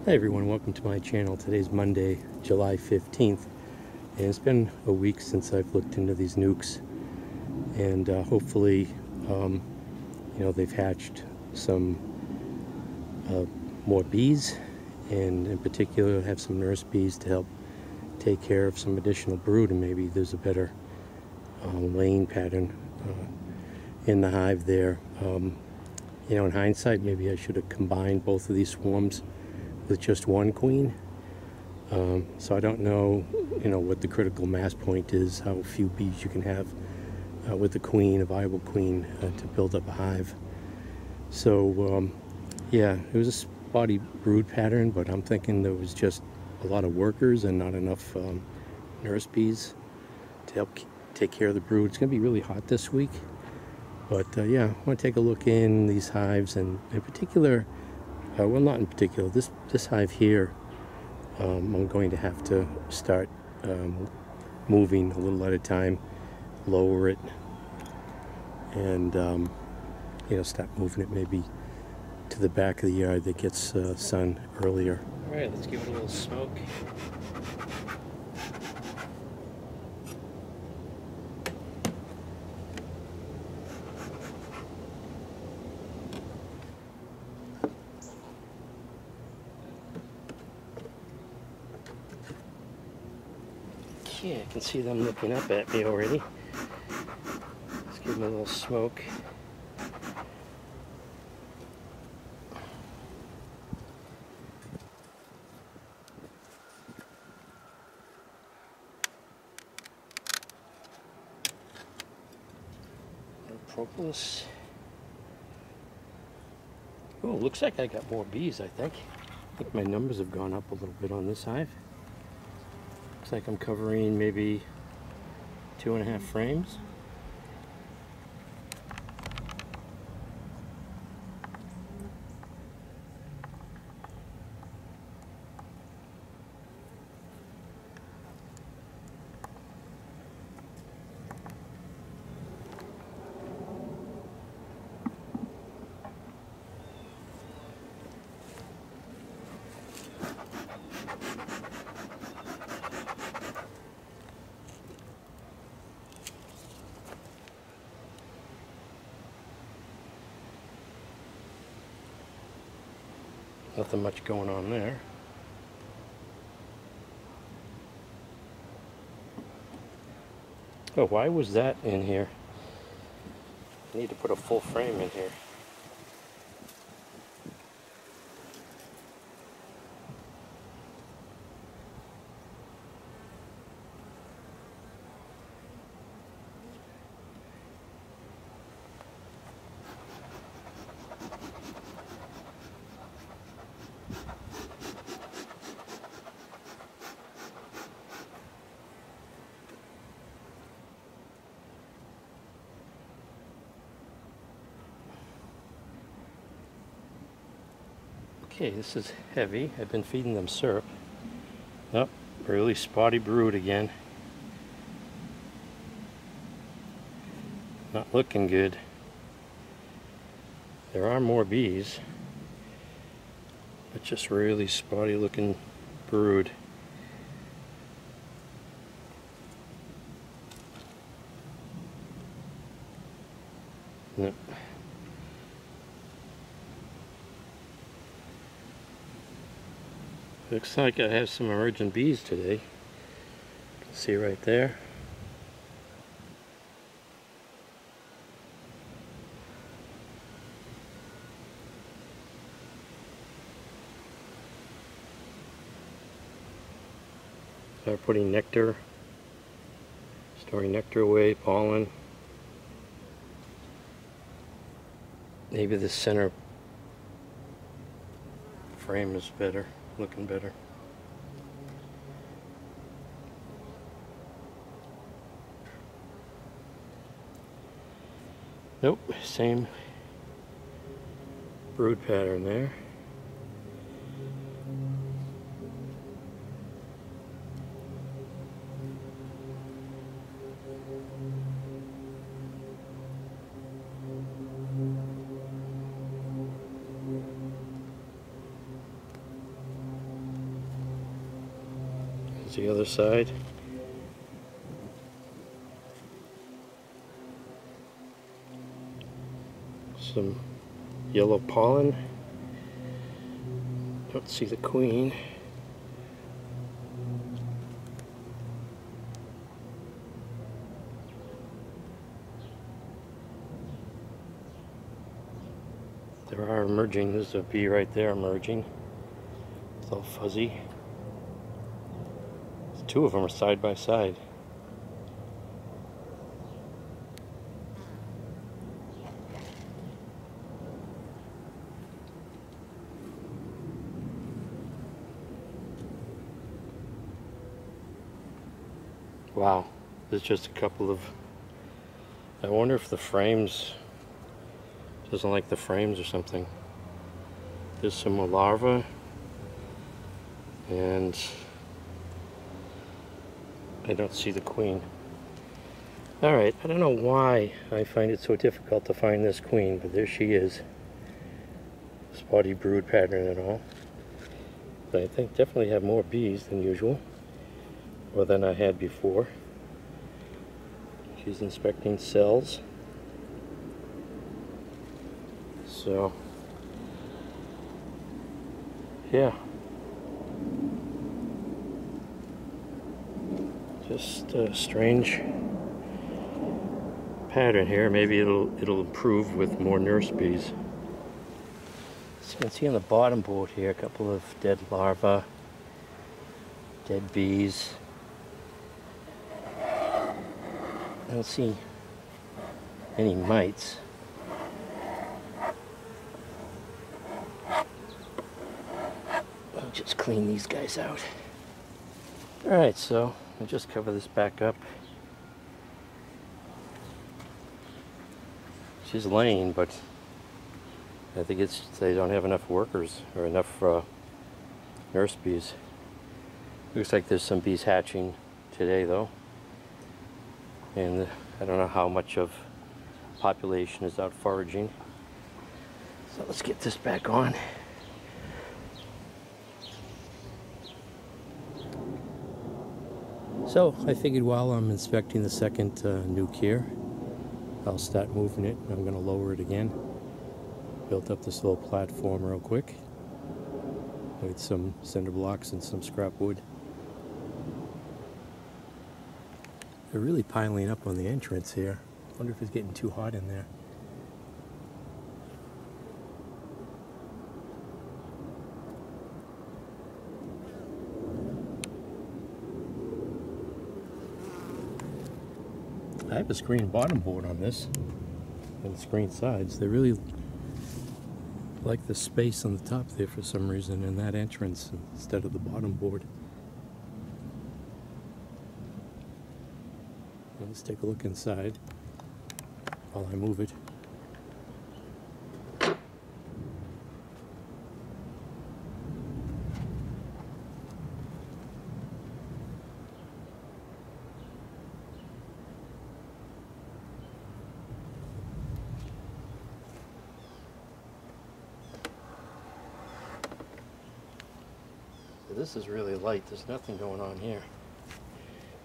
Hi everyone, welcome to my channel. Today's Monday, July 15th, and it's been a week since I've looked into these nukes, and hopefully, they've hatched some more bees, and in particular have some nurse bees to help take care of some additional brood, and maybe there's a better laying pattern in the hive there. In hindsight, maybe I should have combined both of these swarms with just one queen. So I don't know, what the critical mass point is, how few bees you can have with a queen, a viable queen, to build up a hive. So yeah, it was a spotty brood pattern, but I'm thinking there was just a lot of workers and not enough nurse bees to help take care of the brood. It's going to be really hot this week, but yeah, I want to take a look in these hives, and in particular, well, not in particular, this hive here, I'm going to have to start moving a little at a time, lower it, and start moving it maybe to the back of the yard that gets sun earlier. All right, let's give it a little smoke. Okay, I can see them looking up at me already. Let's give them a little smoke. Propolis. Oh, looks like I got more bees, I think. I think my numbers have gone up a little bit on this hive. Looks like I'm covering maybe 2.5 frames. Nothing much going on there. Oh, why was that in here? I need to put a full frame in here. Okay, this is heavy. I've been feeding them syrup. Oh, really spotty brood again. Not looking good. There are more bees, but just really spotty looking brood. Nope. Looks like I have some emergent bees today. You can see right there. Start putting nectar, storing nectar away, pollen. Maybe the center frame is better. Looking better. Nope, same brood pattern there. Here's the other side. Some yellow pollen. Don't see the queen. There are emerging. There's a bee right there emerging. It's all fuzzy. Two of them are side by side. Wow, there's just a couple of... I wonder if the frames... doesn't like the frames or something. There's some more larvae. And... I don't see the queen. Alright, I don't know why I find it so difficult to find this queen, but there she is. Spotty brood pattern and all. But I think definitely have more bees than usual. Or than I had before. She's inspecting cells. So, yeah. Just a strange pattern here. Maybe it'll improve with more nurse bees. So you can see on the bottom board here a couple of dead larvae, dead bees. I don't see any mites. I'll just clean these guys out. Alright, so I'll just cover this back up. She's laying, but I think it's they don't have enough workers or enough nurse bees. Looks like there's some bees hatching today though. And I don't know how much of population is out foraging. So let's get this back on. So I figured while I'm inspecting the second nuc here, I'll start moving it. I'm going to lower it again. Built up this little platform real quick with some cinder blocks and some scrap wood. They're really piling up on the entrance here. I wonder if it's getting too hot in there. I have a screen bottom board on this and screen sides. They really like the space on the top there for some reason in that entrance instead of the bottom board. Let's take a look inside while I move it. This is really light. There's nothing going on here.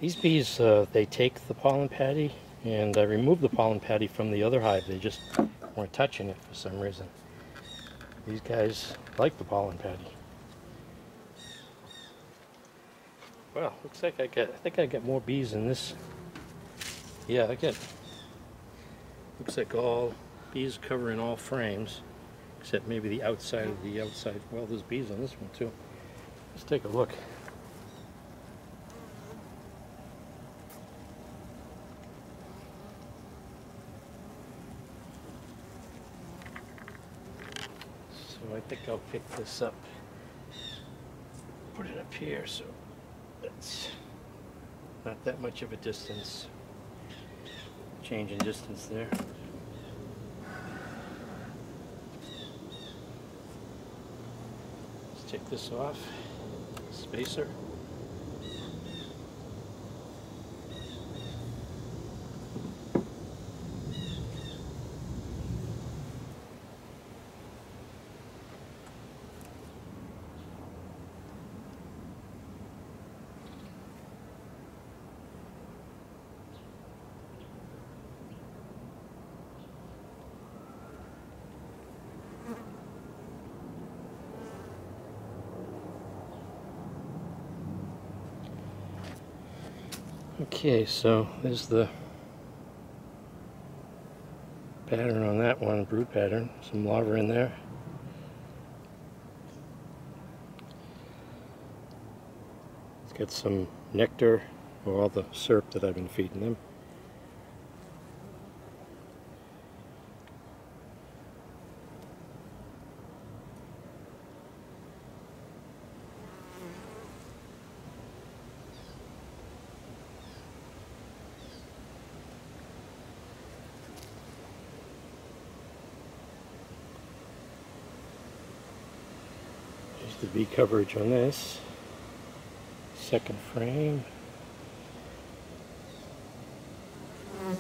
These bees, they take the pollen patty, and I removed the pollen patty from the other hive. They just weren't touching it for some reason. These guys like the pollen patty. Well, looks like I think I get more bees in this. Yeah, I get. Looks like all bees covering all frames, except maybe the outside of the outside. Well, there's bees on this one too. Let's take a look. So I think I'll pick this up, put it up here, so that's not that much of a distance. Change in distance there. Let's take this off. Spacer. Okay, so there's the pattern on that one, brood pattern. Some larvae in there. It's got some nectar, or all the syrup that I've been feeding them. There's the bee coverage on this. Second frame. I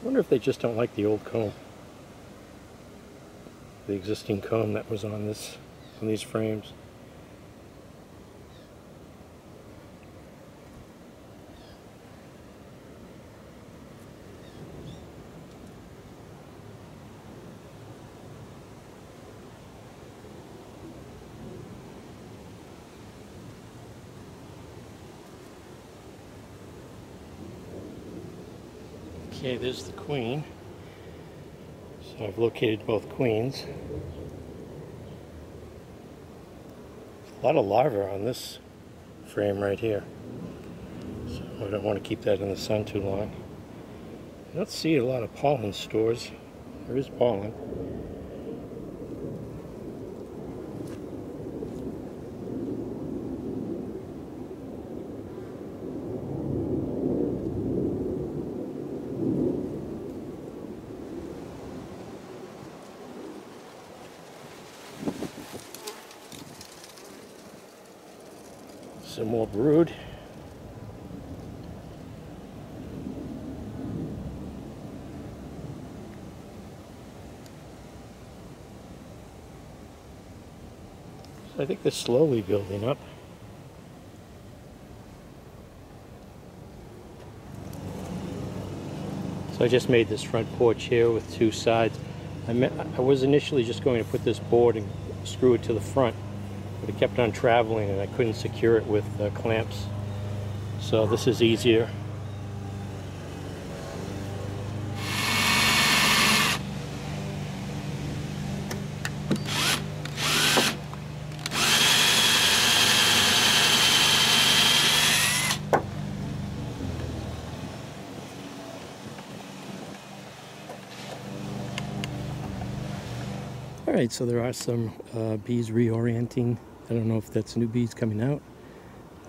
wonder if they just don't like the old comb. The existing comb that was on these frames. Okay, there's the queen. So I've located both queens. A lot of larvae on this frame right here. So I don't want to keep that in the sun too long. I don't see a lot of pollen stores. There is pollen. Some more brood. So I think they're slowly building up. So I just made this front porch here with two sides. I was initially just going to put this board and screw it to the front, but it kept on traveling and I couldn't secure it with clamps. So this is easier. Alright, so there are some bees reorienting. I don't know if that's new bees coming out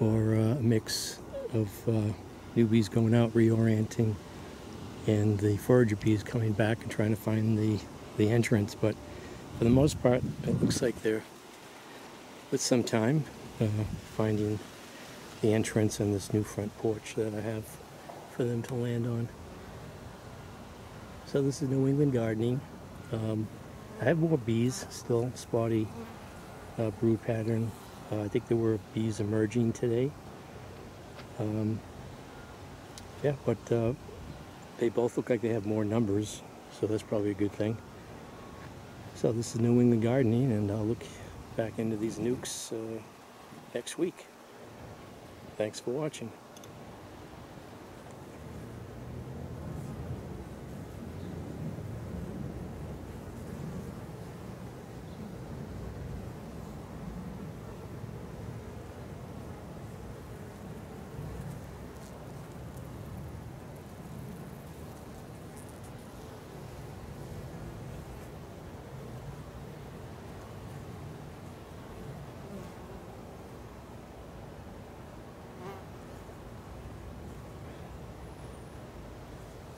or a mix of new bees going out, reorienting, and the forager bees coming back and trying to find the entrance. But for the most part, it looks like they're, with some time, finding the entrance and this new front porch that I have for them to land on. So this is New England gardening. I have more bees, still spotty brood pattern. I think there were bees emerging today. Yeah, but they both look like they have more numbers, so that's probably a good thing. So this is New England gardening, and I'll look back into these nucs next week. Thanks for watching.